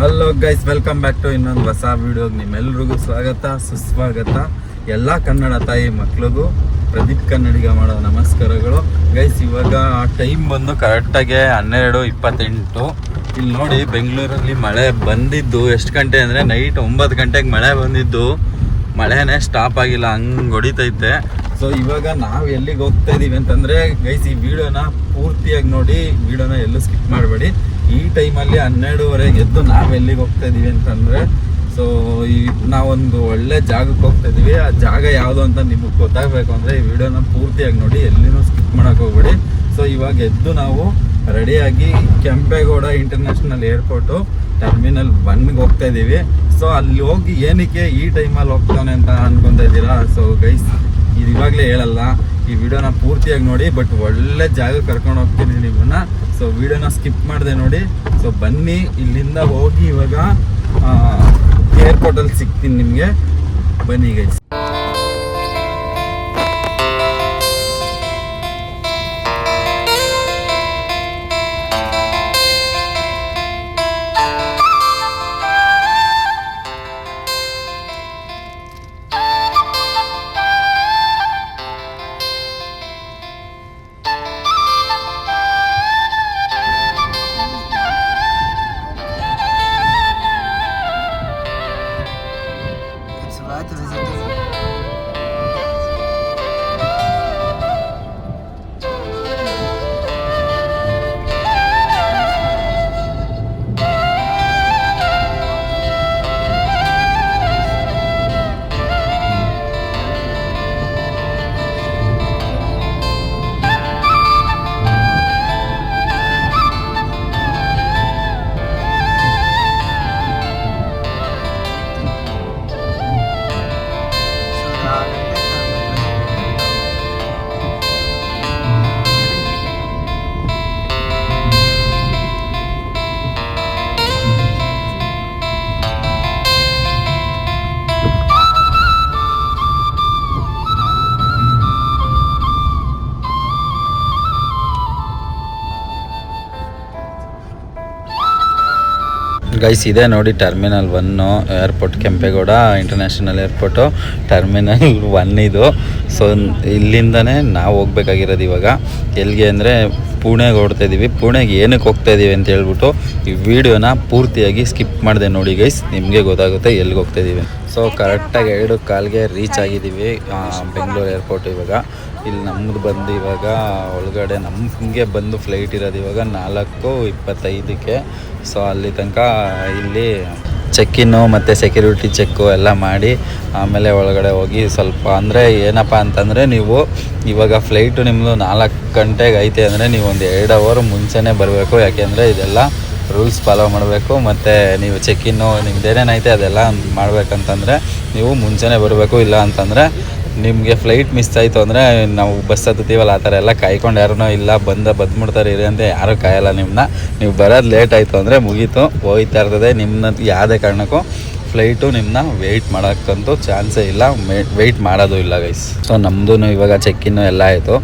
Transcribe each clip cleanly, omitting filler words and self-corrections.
Hello guys, welcome back to ಇನ್ನೊಂದು ಹೊಸ ವಿಡಿಯೋಗೆ ನಿಮ್ಮೆಲ್ರಿಗೂ ಸ್ವಾಗತ ಸುಸ್ವಾಗತ. ಎಲ್ಲ ಕನ್ನಡ ತಾಯಿ ಮಕ್ಳಿಗೂ ಪ್ರದೀಪ್ ಕನ್ನಡಿಗ ಮಾಡೋ ನಮಸ್ಕಾರಗಳು. ಗೈಸ್, ಇವಾಗ ಟೈಮ್ ಬಂದು ಕರೆಕ್ಟಾಗಿ 12:28. ಇಲ್ಲಿ ನೋಡಿ, ಬೆಂಗಳೂರಲ್ಲಿ ಮಳೆ ಬಂದಿದ್ದು ಎಷ್ಟು ಗಂಟೆ ಅಂದರೆ ನೈಟ್ 9 ಗಂಟೆಗೆ ಮಳೆ ಬಂದಿದ್ದು. ಮಳೆನೇ ಸ್ಟಾಪ್ ಆಗಿಲ್ಲ, ಹಂಗೆ ಹೊಡಿತೈತೆ. ಸೊ ಇವಾಗ ನಾವು ಎಲ್ಲಿಗೆ ಹೋಗ್ತಾ ಇದ್ದೀವಿ ಅಂತಂದರೆ ಗೈಸ್, ಈ ವಿಡಿಯೋನ ಪೂರ್ತಿಯಾಗಿ ನೋಡಿ, ವಿಡಿಯೋನ ಎಲ್ಲೂ ಸ್ಕಿಪ್ ಮಾಡಬೇಡಿ. ಈ ಟೈಮಲ್ಲಿ 12:30 ಎದ್ದು ನಾವು ಎಲ್ಲಿಗೆ ಹೋಗ್ತಾ ಇದ್ದೀವಿ ಅಂತಂದರೆ, ಸೊ ನಾವೊಂದು ಒಳ್ಳೆ ಜಾಗಕ್ಕೆ ಹೋಗ್ತಾ ಇದ್ದೀವಿ. ಆ ಜಾಗ ಯಾವುದು ಅಂತ ನಿಮಗೆ ಗೊತ್ತಾಗಬೇಕು ಅಂದರೆ ಈ ವಿಡಿಯೋನ ಪೂರ್ತಿಯಾಗಿ ನೋಡಿ, ಎಲ್ಲಿನೂ ಸ್ಕಿಪ್ ಮಾಡೋಕೆ ಹೋಗ್ಬೇಡಿ. ಸೊ ಇವಾಗ ಎದ್ದು ನಾವು ರೆಡಿಯಾಗಿ ಕೆಂಪೇಗೌಡ ಇಂಟರ್ನ್ಯಾಷನಲ್ ಏರ್ಪೋರ್ಟು ಟರ್ಮಿನಲ್ 1ಗೆ ಹೋಗ್ತಾ ಇದ್ದೀವಿ. ಸೊ ಅಲ್ಲಿ ಹೋಗಿ ಏನಕ್ಕೆ ಈ ಟೈಮಲ್ಲಿ ಹೋಗ್ತಾನೆ ಅಂತ ಅನ್ಕೊತಾ ಇದ್ದೀರಾ? ಸೊ ಗೈಸ್, ಇದು ಇವಾಗಲೇ ಹೇಳಲ್ಲ, ಈ ವಿಡಿಯೋನ ಪೂರ್ತಿಯಾಗಿ ನೋಡಿ. ಬಟ್ ಒಳ್ಳೆ ಜಾಗ ಕರ್ಕೊಂಡು ಹೋಗ್ತೀನಿ ನಿಮ್ಮನ್ನ. ಸೊ ವಿಡಿಯೋನ ಸ್ಕಿಪ್ ಮಾಡಿದೆ ನೋಡಿ. ಸೊ ಬನ್ನಿ, ಇಲ್ಲಿಂದ ಹೋಗಿ ಇವಾಗ ಏರ್ಪೋರ್ಟಲ್ಲಿ ಸಿಗ್ತೀನಿ ನಿಮಗೆ. ಬನ್ನಿ ಗೈಸ್. ಗೈಸ್, ಇದೆ ನೋಡಿ terminal 1 airport, Kempegowda international airport terminal 1 ಇದು. ಸೊ ಇಲ್ಲಿಂದನೇ ನಾವು ಹೋಗ್ಬೇಕಾಗಿರೋದು ಇವಾಗ. ಎಲ್ಲಿಗೆ ಅಂದರೆ ಪುಣೆಗೆ ಹೊಡ್ತಾ ಇದ್ದೀವಿ. ಪುಣೆಗೆ ಏನಕ್ಕೆ ಹೋಗ್ತಾ ಇದ್ದೀವಿ ಅಂತ ಹೇಳ್ಬಿಟ್ಟು ಈ ವಿಡಿಯೋನ ಪೂರ್ತಿಯಾಗಿ ಸ್ಕಿಪ್ ಮಾಡಿದೆ ನೋಡಿ ಗೈಸ್, ನಿಮಗೆ ಗೊತ್ತಾಗುತ್ತೆ ಎಲ್ಲಿಗೆ ಹೋಗ್ತಾ ಇದ್ದೀವಿ. ಸೊ ಕರೆಕ್ಟಾಗಿ 2:15ಗೆ ರೀಚ್ ಆಗಿದ್ದೀವಿ ಬೆಂಗಳೂರು ಏರ್ಪೋರ್ಟ್. ಇವಾಗ ಇಲ್ಲಿ ನಮ್ಮದು ಬಂದು ಇವಾಗ ಒಳಗಡೆ ನಮಗೆ ಬಂದು ಫ್ಲೈಟ್ ಇರೋದು ಇವಾಗ 4:25ಕ್ಕೆ. ಸೊ ಅಲ್ಲಿ ತನಕ ಇಲ್ಲಿ ಚೆಕ್ಕಿನ್ನು ಮತ್ತು ಸೆಕ್ಯೂರಿಟಿ ಚೆಕ್ಕು ಎಲ್ಲ ಮಾಡಿ ಆಮೇಲೆ ಒಳಗಡೆ ಹೋಗಿ ಸ್ವಲ್ಪ ಅಂದರೆ ಏನಪ್ಪ ಅಂತಂದರೆ, ನೀವು ಇವಾಗ ಫ್ಲೈಟು ನಿಮ್ಮದು 4 ಗಂಟೆಗೆ ಐತೆ ಅಂದರೆ ನೀವು ಒಂದು 2 ಅವರ್ ಮುಂಚೆನೇ ಬರಬೇಕು. ಯಾಕೆಂದರೆ ಇದೆಲ್ಲ ರೂಲ್ಸ್ ಫಾಲೋ ಮಾಡಬೇಕು. ಮತ್ತು ನೀವು ಚೆಕ್ಕಿನ್ನು ನಿಮ್ದು ಏನೇನೈತೆ ಅದೆಲ್ಲ ಮಾಡಬೇಕಂತಂದರೆ ನೀವು ಮುಂಚೆನೇ ಬರಬೇಕು. ಇಲ್ಲ ಅಂತಂದರೆ ನಿಮಗೆ ಫ್ಲೈಟ್ ಮಿಸ್ ಆಯಿತು ಅಂದರೆ, ನಾವು ಬಸ್ ಹತ್ತೀವಲ್ಲ ಆ ಥರ ಎಲ್ಲ ಕಾಯ್ಕೊಂಡು ಯಾರೂ ಇಲ್ಲ ಬಂದ್ಬಿಡ್ತಾರೆ ಇರಿ ಅಂತ ಯಾರೂ ಕಾಯಲ್ಲ ನಿಮ್ಮನ್ನ. ನೀವು ಬರೋದು ಲೇಟ್ ಆಯಿತು ಅಂದರೆ ಮುಗೀತು, ಹೋಗ್ತಾ ಇರ್ತದೆ. ನಿಮ್ಮನ್ನ ಯಾವುದೇ ಕಾರಣಕ್ಕೂ ಫ್ಲೈಟು ನಿಮ್ಮನ್ನ ವೆಯ್ಟ್ ಮಾಡೋಕ್ಕಂತೂ ಚಾನ್ಸೇ ಇಲ್ಲ, ವೆಯ್ಟ್ ಮಾಡೋದು ಇಲ್ಲ ಗೈಸ್. ಸೊ ನಮ್ಮದು ಇವಾಗ ಚೆಕ್ಕಿನ್ನು ಎಲ್ಲ ಆಯಿತು.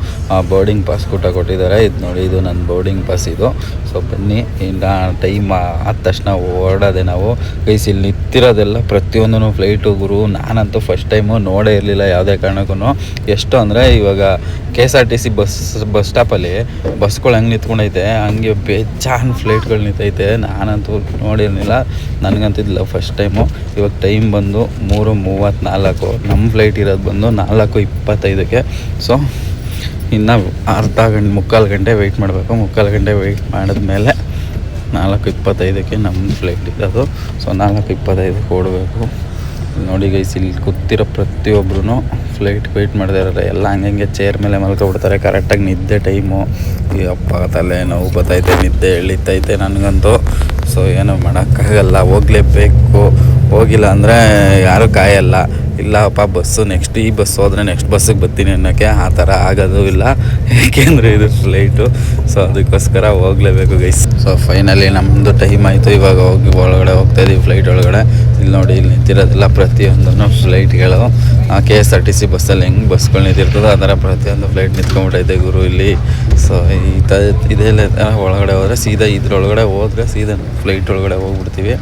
ಬೋರ್ಡಿಂಗ್ ಪಾಸ್ ಕೂಡ ಕೊಟ್ಟಿದ್ದಾರೆ. ಇದು ನೋಡಿ, ಇದು ನನ್ನ ಬೋರ್ಡಿಂಗ್ ಪಾಸ್ ಇದು. ಸೊ ಬನ್ನಿ, ಇನ್ನು ಟೈಮ್ ಆದ ತಕ್ಷಣ ಓಡೋದೆ ನಾವು ಗೈಸ್. ಇಲ್ಲಿ ನಿಂತಿರೋದೆಲ್ಲ ಪ್ರತಿಯೊಂದೂ ಫ್ಲೈಟು ಗುರು. ನಾನಂತೂ ಫಸ್ಟ್ ಟೈಮು ನೋಡೇ ಇರಲಿಲ್ಲ ಯಾವುದೇ ಕಾರಣಕ್ಕೂ. ಎಷ್ಟು ಅಂದರೆ ಇವಾಗ KSRTC ಬಸ್ ಸ್ಟಾಪಲ್ಲಿ ಬಸ್ಗಳು ಹೆಂಗೆ ನಿಂತ್ಕೊಂಡೈತೆ ಹಂಗೆ ಬೇಜಾನ್ ಫ್ಲೈಟ್ಗಳು ನಿಂತೈತೆ. ನಾನಂತೂ ನೋಡಿರಲಿಲ್ಲ, ನನಗಂತಿದ್ದಿಲ್ಲ ಫಸ್ಟ್ ಟೈಮು. ಇವಾಗ ಟೈಮ್ ಬಂದು 3:34. ನಮ್ಮ ಫ್ಲೈಟ್ ಇರೋದು ಬಂದು 4:25ಕ್ಕೆ. ಸೊ ಇನ್ನು ಮುಕ್ಕಾಲು ಗಂಟೆ ವೆಯ್ಟ್ ಮಾಡಬೇಕು. ಮುಕ್ಕಾಲು ಗಂಟೆ ವೆಯ್ಟ್ ಮಾಡಿದ್ಮೇಲೆ 4:25ಕ್ಕೆ ನಮ್ಮ ಫ್ಲೈಟ್ ಇರೋದು. ಸೊ 4:25ಕ್ಕೆ ಓಡಬೇಕು ನೋಡಿ ಗೈಸ್. ಇಲ್ಲಿ ಕೂತಿರೋ ಪ್ರತಿಯೊಬ್ಬರೂ ಫ್ಲೈಟ್ ವೆಯ್ಟ್ ಮಾಡ್ತಾ ಇರೋಲ್ಲ. ಎಲ್ಲ ಹಂಗೆ ಚೇರ್ ಮೇಲೆ ಮಲ್ಕೊಬಿಡ್ತಾರೆ. ಕರೆಕ್ಟಾಗಿ ನಿದ್ದೆ ಟೈಮು. ಈ ಅಪ್ಪ ತಲೆ ನೋವು ಬರ್ತೈತೆ, ನಿದ್ದೆ ಎಳಿತೈತೆ ನನಗಂತೂ. ಸೊ ಏನೂ ಮಾಡೋಕ್ಕಾಗಲ್ಲ, ಹೋಗಲೇಬೇಕು. ಹೋಗಿಲ್ಲ ಅಂದರೆ ಯಾರೂ ಕಾಯಲ್ಲ. ಇಲ್ಲಪ್ಪ ಬಸ್ಸು ನೆಕ್ಸ್ಟ್ ಈ ಬಸ್ ಹೋದರೆ ನೆಕ್ಸ್ಟ್ ಬಸ್ಸಿಗೆ ಬರ್ತೀನಿ ಅನ್ನೋಕ್ಕೆ ಆ ಥರ ಆಗೋದು ಇಲ್ಲ. ಏಕೆಂದರೆ ಇದು ಫ್ಲೈಟು. ಸೊ ಅದಕ್ಕೋಸ್ಕರ ಹೋಗಲೇಬೇಕು ಗೈಸ್. ಸೊ ಫೈನಲಿ ನಮ್ಮದು ಟೈಮ್ ಆಯಿತು. ಇವಾಗ ಹೋಗಿ ಒಳಗಡೆ ಹೋಗ್ತಾಯಿದ್ದೀವಿ ಫ್ಲೈಟ್ ಒಳಗಡೆ. ಇಲ್ಲಿ ನೋಡಿ, ಇಲ್ಲಿ ನಿಂತಿರೋದಿಲ್ಲ ಪ್ರತಿಯೊಂದೂ ಫ್ಲೈಟ್ಗಳು. KSRTC ಬಸ್ಸಲ್ಲಿ ಹೆಂಗೆ ಬಸ್ಗಳು ನಿಂತಿರ್ತದೋ ಆ ಥರ ಪ್ರತಿಯೊಂದು ಫ್ಲೈಟ್ ನಿಂತ್ಕೊಂಡ್ಬಿಟ್ಟೈತೆ ಗುರು ಇಲ್ಲಿ. ಸೊ ಇದೇ ಒಳಗಡೆ ಹೋದರೆ ಸೀದಾ ಇದ್ರೊಳಗಡೆ ಹೋದರೆ ಸೀದಾ ಫ್ಲೈಟ್ ಒಳಗಡೆ ಹೋಗ್ಬಿಡ್ತೀವಿ.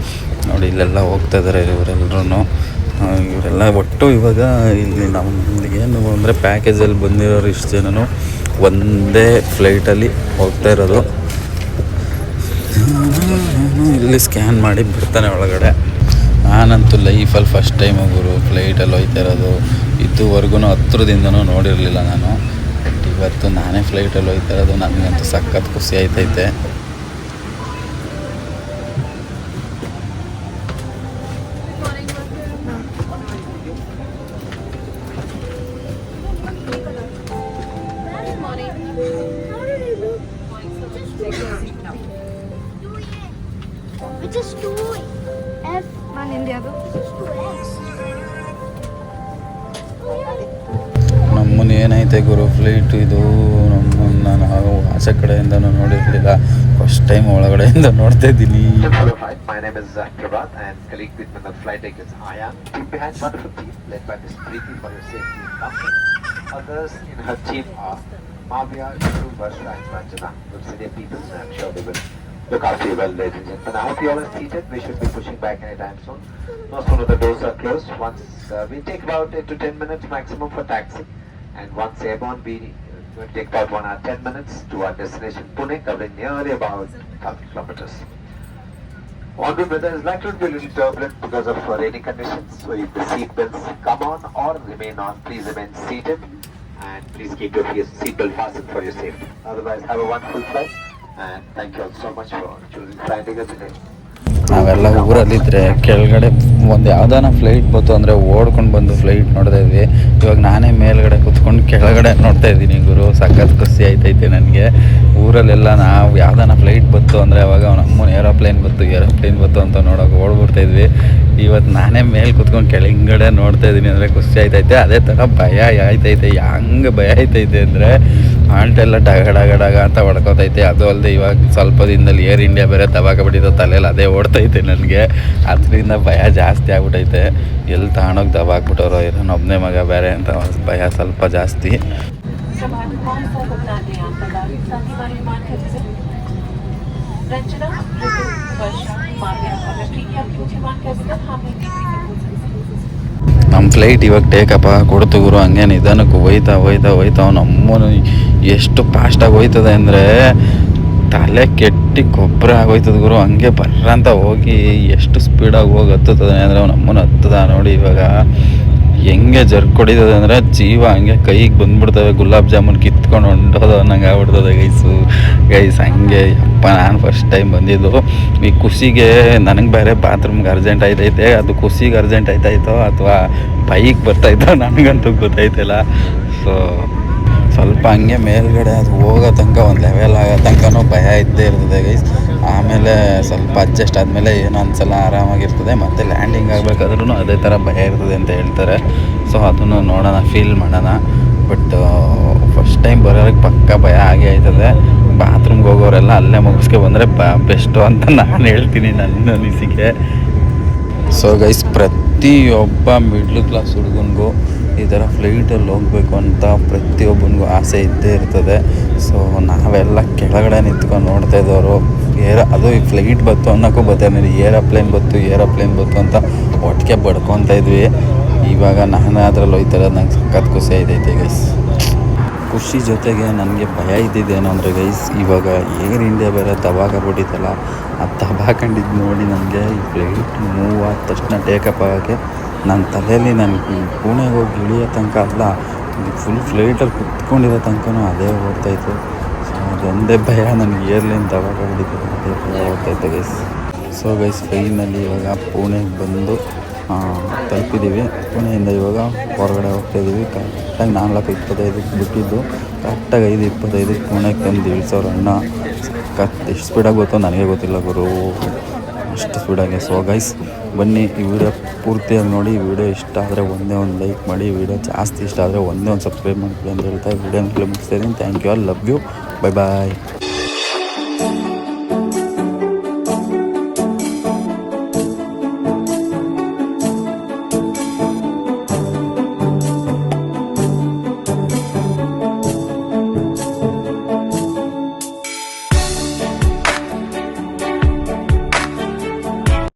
ನೋಡಿ ಇಲ್ಲೆಲ್ಲ ಹೋಗ್ತಾಯಿದ್ದಾರೆ ಇವರೆಲ್ಲರೂ. ಇವರೆಲ್ಲ ಒಟ್ಟು ಇವಾಗ ಇಲ್ಲಿ ನಮ್ಮದೇನು ಅಂದರೆ ಪ್ಯಾಕೇಜಲ್ಲಿ ಬಂದಿರೋರು ಇಷ್ಟು ಜನನು ಒಂದೇ ಫ್ಲೈಟಲ್ಲಿ ಹೋಗ್ತಾ ಇರೋದು. ಇಲ್ಲಿ ಸ್ಕ್ಯಾನ್ ಮಾಡಿ ಬಿಡ್ತಾನೆ ಒಳಗಡೆ. ನಾನಂತೂ ಲೈಫಲ್ಲಿ ಫಸ್ಟ್ ಟೈಮ್ ಗುರು ಫ್ಲೈಟಲ್ಲಿ ಹೋಗ್ತಾ ಇರೋದು. ಇದುವರೆಗೂ ಹತ್ರದಿಂದನೂ ನೋಡಿರಲಿಲ್ಲ ನಾನು. ಬಟ್ ಇವತ್ತು ನಾನೇ ಫ್ಲೈಟಲ್ಲಿ ಹೋಗ್ತಾ ಇರೋದು. ನನಗಂತೂ ಸಖತ್ ಖುಷಿ ಆಯ್ತೈತೆ. Which is 2F and India ನಮ್ಮನ್ನು ಏನೈತೆ ಗುರು ಫ್ಲೈಟು ಇದು. ನಮ್ಮನ್ನು ನಾವು ಆಚೆ ಕಡೆಯಿಂದನೂ ನೋಡಿರಲಿಲ್ಲ. ಫಸ್ಟ್ ಟೈಮ್ ಒಳಗಡೆಯಿಂದ ನೋಡ್ತಾ ಇದ್ದೀನಿ. My name is Prabhat and colleague with me on the flight deck is Ayan. Team behind wonderful team led by Miss Preeti for your safety and comfort. Others in her team are Mavya, Shru, Varsha and Ranjana. Good city people and I'm sure they will look after you well, ladies and gentlemen. I hope you all are seated. We should be pushing back anytime soon. No sooner the doors are closed. Once we take about 8 to 10 minutes maximum for taxi. And once airborne, we will take about 1 hour 10 minutes to our destination Pune, covering nearly about 1,000 kilometers. On-road weather is likely to be a little turbulent because of rainy conditions. So if the seat belts come on or remain on, please remain seated and please keep your seatbelt fastened for your safety. Otherwise, have a wonderful flight and thank you all so much for choosing Flyindigo today. ನಾವೆಲ್ಲ ಊರಲ್ಲಿದ್ದರೆ ಕೆಳಗಡೆ ಒಂದು ಯಾವ್ದಾನ flight ಬಂತು ಅಂದರೆ ಓಡ್ಕೊಂಡು ಬಂದು flight ನೋಡ್ತಾ ಇದ್ವಿ. ಇವಾಗ ನಾನೇ ಮೇಲ್ಗಡೆ ಕೂತ್ಕೊಂಡು ಕೆಳಗಡೆ ನೋಡ್ತಾ ಇದ್ದೀನಿ ಗುರು. ಸಖತ್ ಖುಷಿ ಆಯ್ತೈತೆ ನನಗೆ. ಊರಲ್ಲೆಲ್ಲ ನಾವು ಯಾವ್ದಾನ ಫ್ಲೈಟ್ ಬಂತು ಅಂದರೆ ಅವಾಗ ನಮ್ಮನ್ನು ಏರೋಪ್ಲೇನ್ ಬಂತು ಅಂತ ನೋಡೋಕೆ ಓಡ್ಬಿಡ್ತಾಯಿದ್ವಿ. ಇವತ್ತು ನಾನೇ ಮೇಲೆ ಕೂತ್ಕೊಂಡು ಕೆಳಗಡೆ ನೋಡ್ತಾ ಇದ್ದೀನಿ ಅಂದರೆ ಖುಷಿ ಆಯ್ತೈತೆ. ಅದೇ ಥರ ಭಯ ಆಯ್ತೈತೆ. ಹೆಂಗೆ ಭಯ ಆಯ್ತೈತೆ ಅಂದರೆ ಆಂಟೆಲ್ಲ ಡಗ ಅಂತ ಹೊಡ್ಕೋತೈತೆ. ಅದು ಅಲ್ಲದೆ ಇವಾಗ ಸ್ವಲ್ಪ ದಿನದಲ್ಲಿ ಏರ್ ಇಂಡಿಯಾ ಬೇರೆ ದಬಾಕಬಿಟ್ಟಿದ್ದು ತಲೆಯಲ್ಲಿ ಅದೇ ಓಡ್ತೈತೆ ನನಗೆ. ಅದರಿಂದ ಭಯ ಜಾಸ್ತಿ ಆಗ್ಬಿಟ್ಟೈತೆ. ಎಲ್ಲಿ ತಗೊಂಡೋಗಿ ದಬಾಕ್ಬಿಟ್ಟವ್ರೋ ಇರೋನು ಒಬ್ಬನೇ ಮಗ ಬೇರೆ ಅಂತ ಭಯ ಸ್ವಲ್ಪ ಜಾಸ್ತಿ. ನಮ್ಮ ಫ್ಲೈಟ್ ಇವಾಗ ಟೇಕಪ್ಪ ಕೊಡ್ತು ಗುರು. ಹಂಗೆ ನಿಧಾನಕ್ಕೆ ಹೋಯ್ತಾ ನಮ್ಮನು ಎಷ್ಟು ಫಾಸ್ಟಾಗಿ ಹೋಯ್ತದೆ ಅಂದರೆ ತಲೆ ಕೆಟ್ಟಿ ಗೊಬ್ಬರ ಆಗೋಯ್ತದ ಗುರು. ಹಂಗೆ ಬರ್ರಂತ ಹೋಗಿ ಎಷ್ಟು ಸ್ಪೀಡಾಗಿ ಹೋಗಿ ಹತ್ತುತ್ತದೆ ಅಂದರೆ ನಮ್ಮನ್ನು ಹತ್ತದ ನೋಡಿ. ಇವಾಗ ಹೆಂಗೆ ಜರ್ಕ್ ಹೊಡಿತದೆ ಅಂದರೆ ಜೀವ ಹಂಗೆ ಕೈಗೆ ಬಂದ್ಬಿಡ್ತವೆ. ಗುಲಾಬ್ ಜಾಮೂನ್ ಕಿತ್ಕೊಂಡು ಹೊಂಟೋದು ಅನ್ನಂಗೆ ಆಗ್ಬಿಡ್ತದೆ ಗೈಸ್ ಹಂಗೆ. ಅಪ್ಪ ನಾನು ಫಸ್ಟ್ ಟೈಮ್ ಬಂದಿದ್ದು. ಈ ಖುಷಿಗೆ ನನಗೆ ಬೇರೆ ಬಾತ್ರೂಮ್ಗೆ ಅರ್ಜೆಂಟ್ ಆಯ್ತೈತೆ. ಅದು ಖುಷಿಗೆ ಅರ್ಜೆಂಟ್ ಆಯ್ತಾಯಿತೋ ಅಥವಾ ಬೈಕ್ ಬರ್ತಾಯಿತ್ತೋ ನನಗಂತೂ ಗೊತ್ತಾಯ್ತಿಲ್ಲ. ಸೊ ಸ್ವಲ್ಪ ಹಂಗೆ ಮೇಲ್ಗಡೆ ಅದು ಹೋಗೋ ತನಕ ಒಂದು ಲೆವೆಲ್ ಆಗೋ ತನಕನೂ ಭಯ ಇದ್ದೇ ಇರ್ತದೆ ಗೈಸ್. ಆಮೇಲೆ ಸ್ವಲ್ಪ ಅಡ್ಜಸ್ಟ್ ಆದಮೇಲೆ ಏನೋ ಒಂದ್ಸಲ ಆರಾಮಾಗಿರ್ತದೆ. ಮತ್ತು ಲ್ಯಾಂಡಿಂಗ್ ಆಗಬೇಕಾದ್ರೂ ಅದೇ ಥರ ಭಯ ಇರ್ತದೆ ಅಂತ ಹೇಳ್ತಾರೆ. ಸೊ ಅದನ್ನು ನೋಡೋಣ, ಫೀಲ್ ಮಾಡೋಣ. ಬಟ್ ಫಸ್ಟ್ ಟೈಮ್ ಬರೋರಿಗೆ ಪಕ್ಕ ಭಯ ಆಗೇ ಆಯ್ತದೆ. ಬಾತ್ರೂಮ್ಗೆ ಹೋಗೋರೆಲ್ಲ ಅಲ್ಲೇ ಮುಗಿಸ್ಕೊ ಬಂದರೆ ಬೆಸ್ಟು ಅಂತ ನಾನು ಹೇಳ್ತೀನಿ, ನನ್ನ ಅನಿಸಿಕೆ. ಸೊ ಗೈಸ್ ಪ್ರತಿಯೊಬ್ಬ ಮಿಡ್ಲ್ ಕ್ಲಾಸ್ ಹುಡುಗನಿಗೂ ಈ ಥರ ಫ್ಲೈಟಲ್ಲಿ ಹೋಗಬೇಕು ಅಂತ ಪ್ರತಿಯೊಬ್ಬನಿಗೂ ಆಸೆ ಇದ್ದೇ ಇರ್ತದೆ. ಸೊ ನಾವೆಲ್ಲ ಕೆಳಗಡೆ ನಿಂತ್ಕೊಂಡು ನೋಡ್ತಾ ಇದ್ದವರು ಅದು ಈ ಫ್ಲೈಟ್ ಬತ್ತು ಅನ್ನೋಕ್ಕೂ ಬರ್ತಾನೆ. ಏರೋಪ್ಲೇನ್ ಬತ್ತು ಅಂತ ಒಟ್ಟಿಗೆ ಬಡ್ಕೊತಾ ಇದ್ವಿ. ಇವಾಗ ನಾನು ಅದ್ರಲ್ಲಿ ಹೋಯ್ತಾರ ನಂಗೆ ಸಖತ್ ಖುಷಿ ಆಯ್ತೈತೆ ಗೈಸ್. ಖುಷಿ ಜೊತೆಗೆ ನನಗೆ ಭಯ ಇದ್ದಿದ್ದೇನು ಅಂದರೆ ಗೈಸ್, ಇವಾಗ ಏರ್ ಇಂಡಿಯಾ ಬೇರೆ ದಬಾಕಬಿಟ್ಟಿತ್ತಲ್ಲ, ಅದು ದಬಾಕೊಂಡಿದ್ದು ನೋಡಿ ನನಗೆ ಈ ಫ್ಲೈಟ್ ಮೂವ್ ಆದ ತಕ್ಷಣ ಟೇಕಪ್ ಆಗೋಕ್ಕೆ ನನ್ನ ತಲೆಯಲ್ಲಿ ನನಗೆ ಪುಣೆಗೆ ಹೋಗಿ ಇಳಿಯೋ ತನಕ ಅಲ್ಲ, ಫುಲ್ ಫ್ಲೈಟಲ್ಲಿ ಕುತ್ಕೊಂಡಿರೋ ತನಕನೂ ಅದೇ ಓಡ್ತಾಯಿತ್ತು. ಸೊ ಅದೊಂದೇ ಭಯ ನನಗೆ ಏರ್ಲೈನ್ ದಬಾಕಬಿಟ್ಟಿತ್ತು, ಅದೇ ಭಯ ಓಡ್ತಾಯಿತ್ತು ಗೈಸ್. ಸೊ ಗೈಸ್ ಫೈನಲಿ ಇವಾಗ ಪುಣೆಗೆ ಬಂದು ತಲುಪಿದ್ದೀವಿ. ಪುಣೆಯಿಂದ ಇವಾಗ ಹೊರಗಡೆ ಹೋಗ್ತಾಯಿದ್ದೀವಿ. ಕರೆಕ್ಟಾಗಿ 4:25 ಬಿಟ್ಟಿದ್ದು, ಕರೆಕ್ಟಾಗಿ 5:25 ಪುಣೆಗೆ ತಂದು ಇಳಿಸೋರು ಅಣ್ಣ. ಎಷ್ಟು ಸ್ಪೀಡಾಗಿ ಗೊತ್ತೋ ನನಗೆ ಗೊತ್ತಿಲ್ಲ ಗುರು, ಅಷ್ಟು ಸ್ಪೀಡಾಗಿ. ಸೊ ಗೈಸ್ ಬನ್ನಿ, ಈ ವಿಡಿಯೋ ಪೂರ್ತಿಯಾಗಿ ನೋಡಿ. ಈ ವಿಡಿಯೋ ಇಷ್ಟ ಆದರೆ ಒಂದೇ ಒಂದು ಲೈಕ್ ಮಾಡಿ, ವಿಡಿಯೋ ಜಾಸ್ತಿ ಇಷ್ಟ ಆದರೆ ಒಂದೇ ಒಂದು ಸಬ್ಸ್ಕ್ರೈಬ್ ಮಾಡ್ಕೊಳ್ಳಿ ಅಂತ ಹೇಳ್ತಾ ವಿಡಿಯೋ ಮುಗಿಸ್ತಾ ಇದ್ದೀನಿ. Thank you all, love you, bye bye.